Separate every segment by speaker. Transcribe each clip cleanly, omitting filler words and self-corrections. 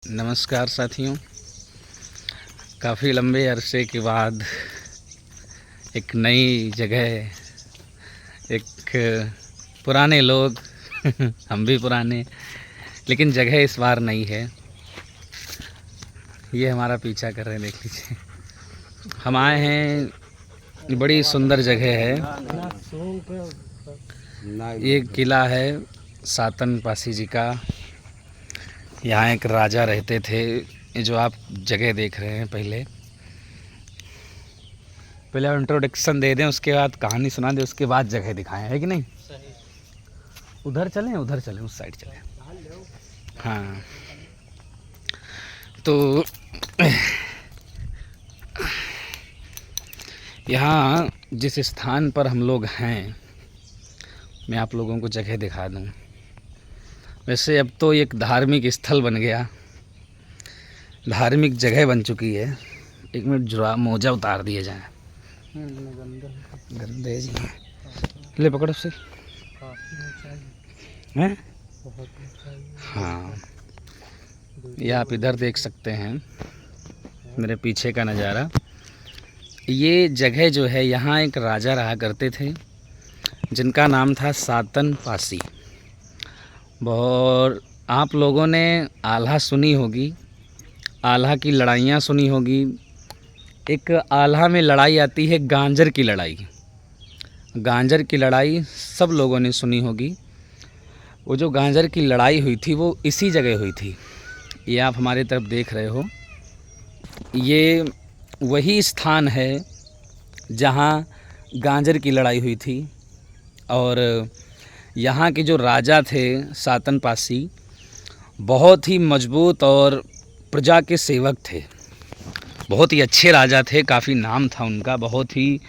Speaker 1: नमस्कार साथियों, काफ़ी लंबे अरसे के बाद एक नई जगह, एक पुराने लोग हम भी पुराने, लेकिन जगह इस बार नई है। ये हमारा पीछा कर रहे हैं, देख लीजिए। हम आए हैं, बड़ी सुंदर जगह है। ये किला है सातन पासी जी का। यहाँ एक राजा रहते थे। ये जो आप जगह देख रहे हैं, पहले आप इंट्रोडक्शन दे दें, उसके बाद कहानी सुना दें, उसके बाद जगह दिखाएं, है कि नहीं? उधर चलें, उस साइड चलें। हाँ, तो यहाँ जिस स्थान पर हम लोग हैं, मैं आप लोगों को जगह दिखा दूँ। वैसे अब तो एक धार्मिक स्थल बन गया, धार्मिक जगह बन चुकी है। एक मिनट, जुरा मोजा उतार दिए जाए, गंदे जी। ले पकड़ो से हैं। हाँ, ये आप इधर देख सकते हैं मेरे पीछे का नज़ारा। ये जगह जो है, यहाँ एक राजा रहा करते थे जिनका नाम था सातन पासी। और आप लोगों ने आल्हा सुनी होगी, आल्हा की लड़ाइयाँ सुनी होगी। एक आल्हा में लड़ाई आती है, गांजर की लड़ाई। गांजर की लड़ाई सब लोगों ने सुनी होगी। वो जो गांजर की लड़ाई हुई थी, वो इसी जगह हुई थी। ये आप हमारी तरफ देख रहे हो, ये वही स्थान है जहाँ गांजर की लड़ाई हुई थी। और यहाँ के जो राजा थे सातन पासी, बहुत ही मजबूत और प्रजा के सेवक थे। बहुत ही अच्छे राजा थे, काफ़ी नाम था उनका, बहुत ही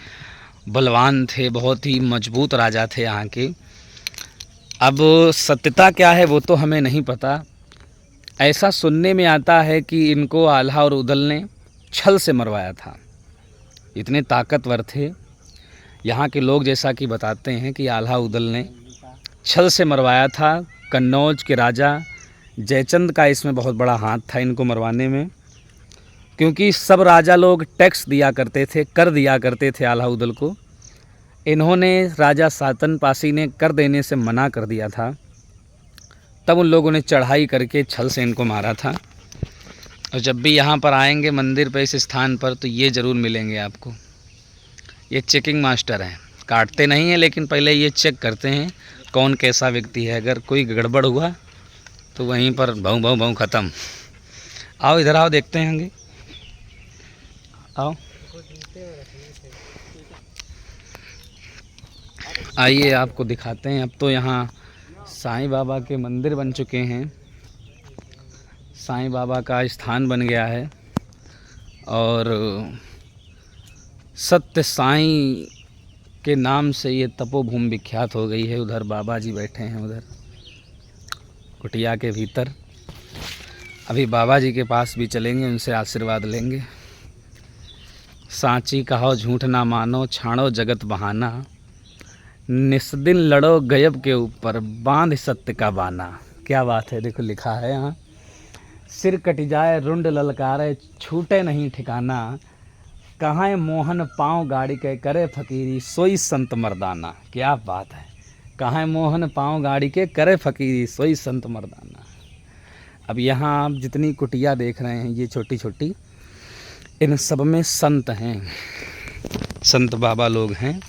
Speaker 1: बलवान थे, बहुत ही मजबूत राजा थे यहाँ के। अब सत्यता क्या है वो तो हमें नहीं पता। ऐसा सुनने में आता है कि इनको आल्हा और उदल ने छल से मरवाया था। इतने ताकतवर थे यहाँ के लोग, जैसा कि बताते हैं कि आल्हा उदल ने छल से मरवाया था। कन्नौज के राजा जयचंद का इसमें बहुत बड़ा हाथ था इनको मरवाने में, क्योंकि सब राजा लोग टैक्स दिया करते थे, कर दिया करते थे आल्हा उदल को। इन्होंने, राजा सातन पासी ने कर देने से मना कर दिया था। तब उन लोगों ने चढ़ाई करके छल से इनको मारा था। और जब भी यहाँ पर आएंगे मंदिर पर, इस स्थान पर, तो ये ज़रूर मिलेंगे आपको। ये चेकिंग मास्टर हैं, काटते नहीं हैं, लेकिन पहले ये चेक करते हैं कौन कैसा व्यक्ति है। अगर कोई गड़बड़ हुआ तो वहीं पर भौं भौं भौं ख़त्म। आओ इधर आओ, देखते हैं आगे, आओ आइए, आपको दिखाते हैं। अब तो यहाँ साईं बाबा के मंदिर बन चुके हैं, साईं बाबा का स्थान बन गया है। और सत्य साईं के नाम से ये तपोभूमि विख्यात हो गई है। उधर बाबा जी बैठे हैं, उधर कुटिया के भीतर। अभी बाबा जी के पास भी चलेंगे, उनसे आशीर्वाद लेंगे। सांची कहो झूठ ना मानो, छाड़ो जगत बहाना, निस्दिन लड़ो गयब के ऊपर, बांध सत्य का बाना। क्या बात है, देखो लिखा है यहाँ, सिर कट जाए रुंड ललकारे, छूटे नहीं ठिकाना, कहाँ मोहन पाँव गाड़ी के, करे फकीरी सोई संत मर्दाना। क्या बात है, कहाँ मोहन पाँव गाड़ी के, करे फकीरी सोई संत मर्दाना। अब यहाँ आप जितनी कुटिया देख रहे हैं, ये छोटी छोटी, इन सब में संत हैं, संत बाबा लोग हैं।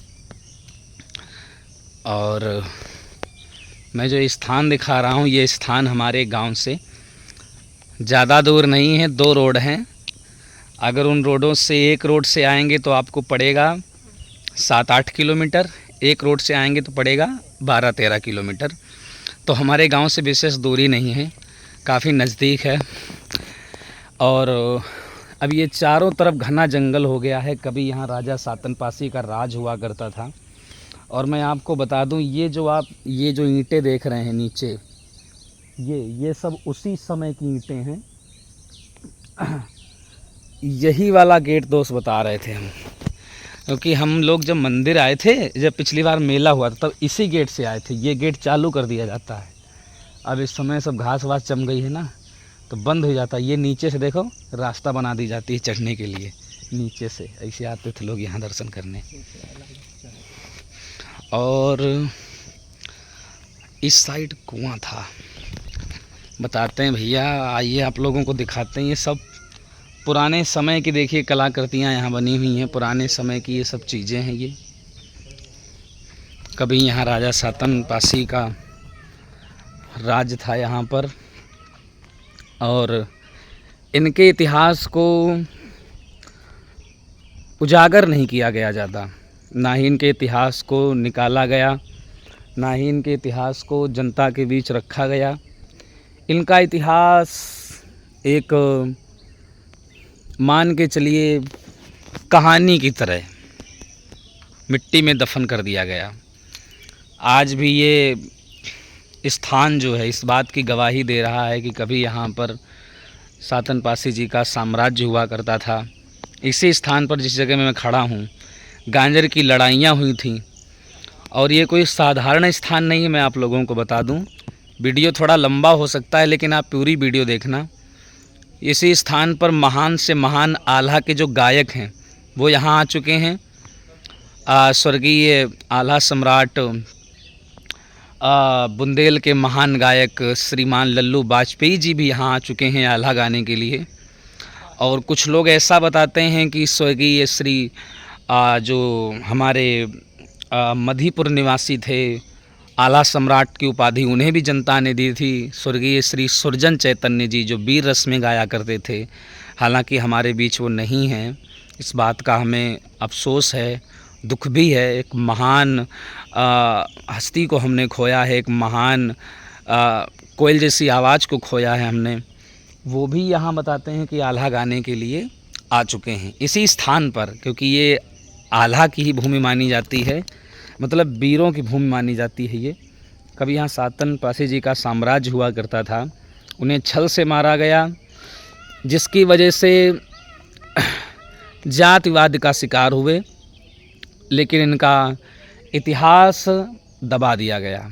Speaker 1: और मैं जो स्थान दिखा रहा हूँ, ये स्थान हमारे गांव से ज़्यादा दूर नहीं है, 2 रोड हैं। अगर उन रोडों से एक रोड से आएंगे तो आपको पड़ेगा 7-8 किलोमीटर, एक रोड से आएंगे तो पड़ेगा 12-13 किलोमीटर। तो हमारे गांव से विशेष दूरी नहीं है, काफ़ी नज़दीक है। और अब ये चारों तरफ घना जंगल हो गया है। कभी यहाँ राजा सातन पासी का राज हुआ करता था। और मैं आपको बता दूं, ये जो ईंटें देख रहे हैं नीचे, ये सब उसी समय की ईंटें हैं। यही वाला गेट दोस्त बता रहे थे हम, क्योंकि हम लोग जब मंदिर आए थे, जब पिछली बार मेला हुआ था, तब इसी गेट से आए थे। ये गेट चालू कर दिया जाता है। अब इस समय सब घास वास जम गई है ना, तो बंद हो जाता। ये नीचे से देखो रास्ता बना दी जाती है चढ़ने के लिए, नीचे से ऐसे आते थे लोग यहाँ दर्शन करने। और इस साइड कुआं था, बताते हैं भैया, आइए आप लोगों को दिखाते हैं। ये सब पुराने समय की देखिए कलाकृतियाँ यहाँ बनी हुई हैं, पुराने समय की ये सब चीज़ें हैं। ये कभी यहाँ राजा सातन पासी का राज था यहाँ पर, और इनके इतिहास को उजागर नहीं किया गया ज़्यादा, ना ही इनके इतिहास को निकाला गया, ना ही इनके इतिहास को जनता के बीच रखा गया। इनका इतिहास एक मान के चलिए कहानी की तरह मिट्टी में दफन कर दिया गया। आज भी ये स्थान जो है इस बात की गवाही दे रहा है कि कभी यहाँ पर सातन पासी जी का साम्राज्य हुआ करता था। इसी स्थान पर जिस जगह में मैं खड़ा हूँ गांजर की लड़ाइयाँ हुई थीं, और ये कोई साधारण स्थान नहीं है। मैं आप लोगों को बता दूं, वीडियो थोड़ा लंबा हो सकता है लेकिन आप पूरी वीडियो देखना। इसी स्थान पर महान से महान आल्हा के जो गायक हैं वो यहाँ आ चुके हैं। स्वर्गीय आल्हा सम्राट बुंदेल के महान गायक श्रीमान लल्लू वाजपेयी जी भी यहाँ आ चुके हैं आल्हा गाने के लिए। और कुछ लोग ऐसा बताते हैं कि स्वर्गीय श्री जो हमारे मधीपुर निवासी थे, आल्हा सम्राट की उपाधि उन्हें भी जनता ने दी थी। स्वर्गीय श्री सुरजन चैतन्य जी जो वीर रस में गाया करते थे, हालांकि हमारे बीच वो नहीं हैं, इस बात का हमें अफसोस है, दुख भी है। एक महान हस्ती को हमने खोया है, एक महान कोयल जैसी आवाज़ को खोया है हमने। वो भी यहाँ बताते हैं कि आल्हा गाने के लिए आ चुके हैं इसी स्थान पर, क्योंकि ये आल्हा की ही भूमि मानी जाती है, मतलब वीरों की भूमि मानी जाती है ये। कभी यहाँ सातन पासी जी का साम्राज्य हुआ करता था, उन्हें छल से मारा गया, जिसकी वजह से जातिवाद का शिकार हुए, लेकिन इनका इतिहास दबा दिया गया,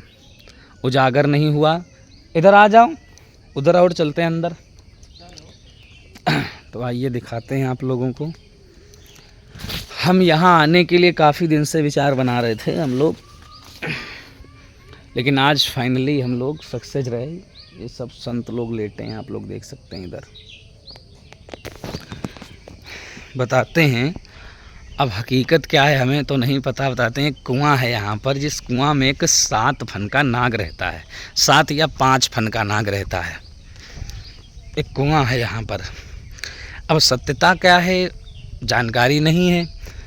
Speaker 1: उजागर नहीं हुआ। इधर आ जाओ, उधर और चलते हैं अंदर। तो आइए दिखाते हैं आप लोगों को। हम यहाँ आने के लिए काफ़ी दिन से विचार बना रहे थे हम लोग, लेकिन आज फाइनली हम लोग सक्सेस रहे। ये सब संत लोग लेटे हैं, आप लोग देख सकते हैं इधर। बताते हैं अब हकीकत क्या है हमें तो नहीं पता। बताते हैं कुआं है यहाँ पर, जिस कुआं में एक 7 फन का नाग रहता है, 7 या 5 फन का नाग रहता है। एक कुआं है यहाँ पर। अब सत्यता क्या है जानकारी नहीं है,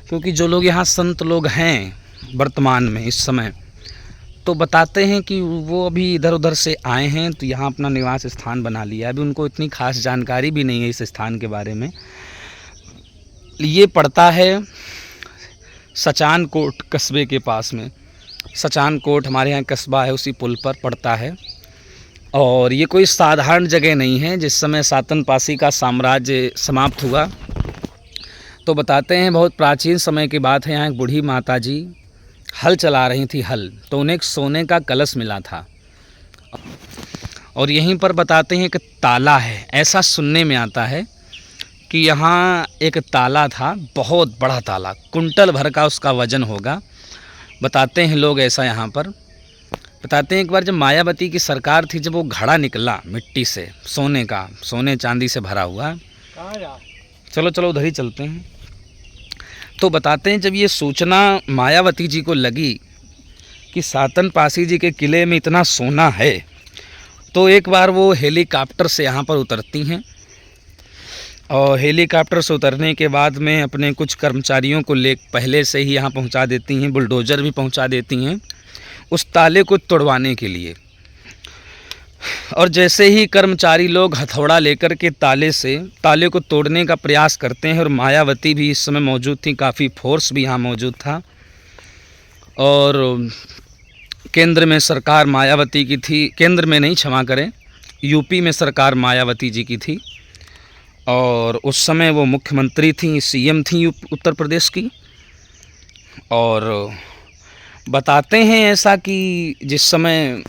Speaker 1: क्योंकि जो लोग यहाँ संत लोग हैं वर्तमान में इस समय, तो बताते हैं कि वो अभी इधर उधर से आए हैं तो यहाँ अपना निवास स्थान बना लिया। अभी उनको इतनी खास जानकारी भी नहीं है इस स्थान के बारे में। ये पड़ता है सचान कोट कस्बे के पास में। सचान कोट हमारे यहाँ कस्बा है, उसी पुल पर पड़ता है। और ये कोई साधारण जगह नहीं है। जिस समय सातन पासी का साम्राज्य समाप्त हुआ तो बताते हैं बहुत प्राचीन समय की बात है, यहाँ एक बूढ़ी माता जी हल चला रही थी हल, तो उन्हें एक सोने का कलश मिला था। और यहीं पर बताते हैं एक ताला है, ऐसा सुनने में आता है कि यहाँ एक ताला था, बहुत बड़ा ताला, कुंटल भर का उसका वजन होगा, बताते हैं लोग ऐसा। यहाँ पर बताते हैं एक बार जब मायावती की सरकार थी, जब वो घड़ा निकला मिट्टी से सोने का, सोने चांदी से भरा हुआ, चलो चलो उधर ही चलते हैं। तो बताते हैं जब ये सूचना मायावती जी को लगी कि सातन पासी जी के किले में इतना सोना है, तो एक बार वो हेलीकॉप्टर से यहाँ पर उतरती हैं। और हेलीकॉप्टर से उतरने के बाद में अपने कुछ कर्मचारियों को ले पहले से ही यहाँ पहुँचा देती हैं, बुलडोज़र भी पहुँचा देती हैं उस ताले को तोड़वाने के लिए। और जैसे ही कर्मचारी लोग हथौड़ा लेकर के ताले को तोड़ने का प्रयास करते हैं, और मायावती भी इस समय मौजूद थी, काफ़ी फोर्स भी यहाँ मौजूद था। और केंद्र में सरकार मायावती की थी, केंद्र में नहीं क्षमा करें, यूपी में सरकार मायावती जी की थी। और उस समय वो मुख्यमंत्री थी, सीएम थी उत्तर प्रदेश की। और बताते हैं ऐसा कि जिस समय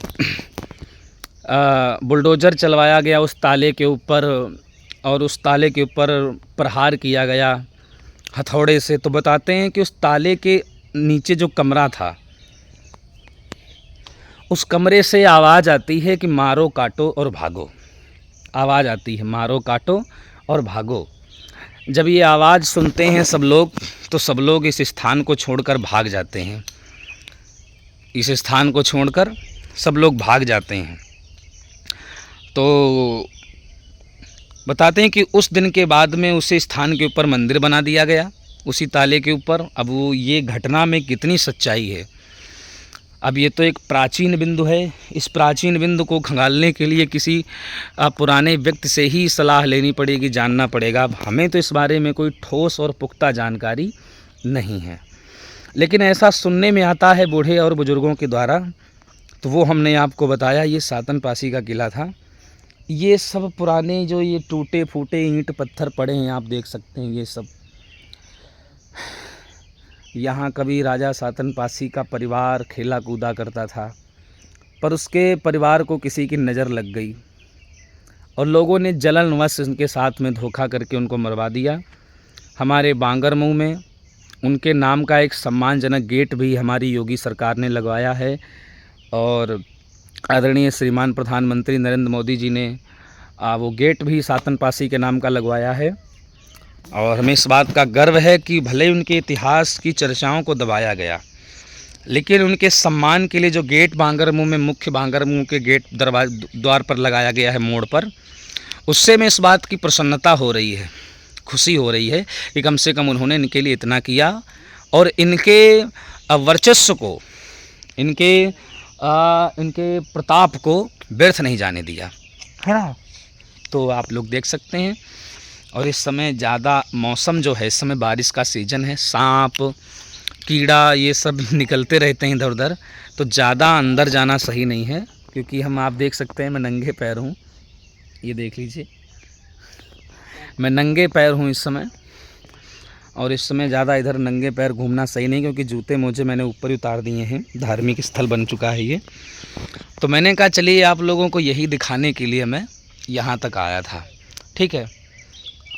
Speaker 1: बुलडोज़र चलवाया गया उस ताले के ऊपर और उस ताले के ऊपर प्रहार किया गया हथौड़े से। तो बताते हैं कि उस ताले के नीचे जो कमरा था, उस कमरे से आवाज़ आती है कि मारो काटो और भागो। आवाज़ आती है मारो काटो और भागो। जब ये आवाज़ सुनते हैं सब लोग, तो सब लोग इस स्थान को छोड़कर भाग जाते हैं। इस स्थान को छोड़कर सब लोग भाग जाते हैं। तो बताते हैं कि उस दिन के बाद में उसी स्थान के ऊपर मंदिर बना दिया गया, उसी ताले के ऊपर। अब वो ये घटना में कितनी सच्चाई है, अब ये तो एक प्राचीन बिंदु है। इस प्राचीन बिंदु को खंगालने के लिए किसी पुराने व्यक्ति से ही सलाह लेनी पड़ेगी, जानना पड़ेगा। अब हमें तो इस बारे में कोई ठोस और पुख्ता जानकारी नहीं है, लेकिन ऐसा सुनने में आता है बूढ़े और बुज़ुर्गों के द्वारा। तो वो हमने आपको बताया, ये सातन पासी का किला था। ये सब पुराने जो ये टूटे फूटे ईंट पत्थर पड़े हैं, आप देख सकते हैं, ये सब यहाँ कभी राजा सातन पासी का परिवार खेला कूदा करता था, पर उसके परिवार को किसी की नज़र लग गई और लोगों ने जलनवश उनके साथ में धोखा करके उनको मरवा दिया। हमारे बांगरमऊ में उनके नाम का एक सम्मानजनक गेट भी हमारी योगी सरकार ने लगवाया है और आदरणीय श्रीमान प्रधानमंत्री नरेंद्र मोदी जी ने वो गेट भी सातन पासी के नाम का लगवाया है। और हमें इस बात का गर्व है कि भले उनके इतिहास की चर्चाओं को दबाया गया, लेकिन उनके सम्मान के लिए जो गेट बांगरमऊ में, मुख्य बांगरमऊ के गेट द्वार पर लगाया गया है मोड़ पर, उससे में इस बात की प्रसन्नता हो रही है, खुशी हो रही है कि कम से कम उन्होंने इनके लिए इतना किया और इनके वर्चस्व को, इनके प्रताप को व्यर्थ नहीं जाने दिया, है ना। तो आप लोग देख सकते हैं। और इस समय ज़्यादा मौसम जो है, इस समय बारिश का सीज़न है, सांप कीड़ा ये सब निकलते रहते हैं इधर उधर, तो ज़्यादा अंदर जाना सही नहीं है। क्योंकि आप देख सकते हैं मैं नंगे पैर हूँ, ये देख लीजिए, मैं नंगे पैर हूँ इस समय। और इस समय ज़्यादा इधर नंगे पैर घूमना सही नहीं, क्योंकि जूते मोजे मैंने ऊपर ही उतार दिए हैं, धार्मिक स्थल बन चुका है ये। तो मैंने कहा चलिए आप लोगों को यही दिखाने के लिए मैं यहाँ तक आया था, ठीक है।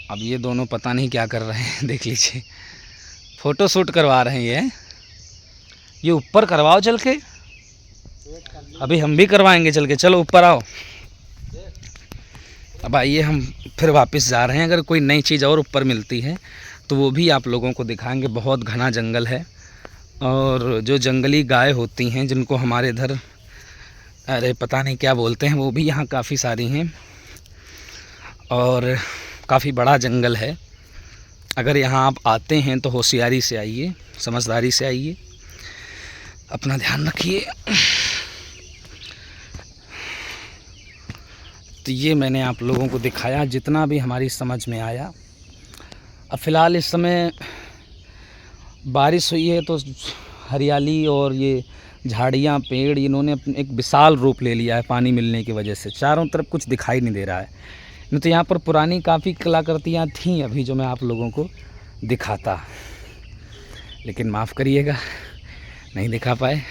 Speaker 1: अब ये दोनों पता नहीं क्या कर रहे हैं, देख लीजिए, फ़ोटो शूट करवा रहे हैं। ये ऊपर करवाओ चल के, अभी हम भी करवाएंगे चल के, चलो ऊपर आओ। अब आइए हम फिर वापस जा रहे हैं, अगर कोई नई चीज़ और ऊपर मिलती है तो वो भी आप लोगों को दिखाएंगे। बहुत घना जंगल है और जो जंगली गाय होती हैं, जिनको हमारे इधर अरे पता नहीं क्या बोलते हैं, वो भी यहाँ काफ़ी सारी हैं और काफ़ी बड़ा जंगल है। अगर यहाँ आप आते हैं तो होशियारी से आइए, समझदारी से आइए, अपना ध्यान रखिए। तो ये मैंने आप लोगों को दिखाया जितना भी हमारी समझ में आया। अब फ़िलहाल इस समय बारिश हुई है तो हरियाली और ये झाड़ियाँ, पेड़, इन्होंने एक विशाल रूप ले लिया है पानी मिलने की वजह से। चारों तरफ कुछ दिखाई नहीं दे रहा है। नहीं तो यहाँ पर पुरानी काफ़ी कलाकृतियाँ थीं अभी जो मैं आप लोगों को दिखाता, लेकिन माफ़ करिएगा नहीं दिखा पाए।